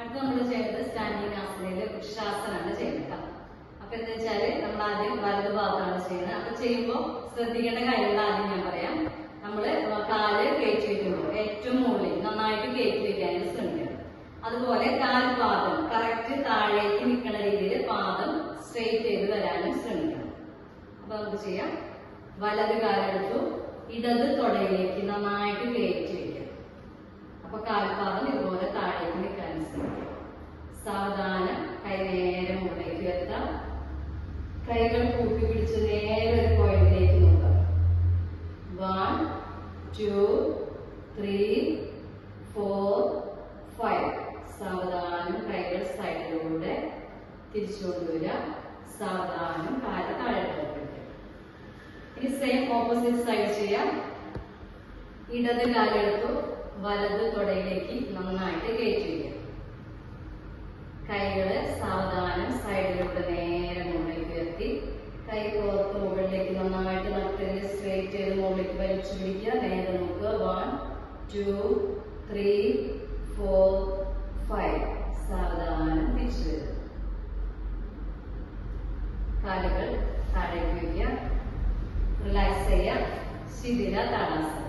അടുത്ത നമ്മൾ ചെയ്യുന്നത് സ്റ്റാൻഡിങ് ആസനയില് വൃക്ഷാസനാണ് ചെയ്യുന്നത്. അപ്പൊ എന്താ വെച്ചാല് നമ്മൾ ആദ്യം വലതു ഭാഗത്താണ് ചെയ്യുന്നത്. അപ്പൊ ചെയ്യുമ്പോൾ ശ്രദ്ധിക്കേണ്ട കാര്യങ്ങൾ ആദ്യം ഞാൻ പറയാം. നമ്മള് കാല് കയറ്റി വെക്കുമ്പോൾ ഏറ്റവും മുകളിൽ നന്നായിട്ട് കയറ്റി വെക്കാനും ശ്രമിക്കണം. അതുപോലെ കാൽപാദം കറക്റ്റ് താഴേക്ക് നിൽക്കുന്ന രീതിയിൽ പാദം സ്ട്രെയിറ്റ് ചെയ്ത് വരാനും ശ്രമിക്കണം. അപ്പൊ നമുക്ക് ചെയ്യാം. വലത് കാലെടുത്തു, ഇടത് തുടയിലേക്ക് നന്നായിട്ട് കയറ്റി വെക്കാം. അപ്പൊ കാൽപാദം ഇതുപോലെ താഴേക്ക് നിൽക്കാനും ശ്രമിക്കാം. സാവധാനം കൈ നേരെ മുകളിലേക്ക് വരുത്താം. കൈകൾ കൂട്ടി പിടിച്ച് നേരെ ഒരു പോയിന്റിലേക്ക് നോക്കാം. 1 2 3 4 5. സാവധാനം കൈകൾ സൈഡിലൂടെ തിരിച്ചുകൊണ്ടുവരിക. സാവധാനം കാല് താഴോട്ട് വെക്കുക. ഇനി സെയിം ഓപ്പോസിറ്റ് സൈഡ് ചെയ്യാം. ഇടത് കാലെടുത്തു, വലത് തുടയിലേക്ക് നന്നായിട്ട് കയറ്റി വയ്ക്കുക. കൈകള് സാവധാനം സൈഡിലൂടെ നേരെ മുകളിലേക്ക് ഉയർത്തി കൈ പുറത്ത് മുകളിലേക്ക് നന്നായിട്ട് നട്ടിന് സ്ട്രെയിറ്റ് ചെയ്ത് മുകളിലേക്ക് വലിച്ചു പിടിക്കുക. നേരെ നോക്കുക. 1 2 3 4 5. സാവധാനം തിരിച്ചു വരും. കാലുകൾ താഴേക്ക് വയ്ക്കുക. റിലാക്സ് ചെയ്യുക. ശിഥിര താടാസനം.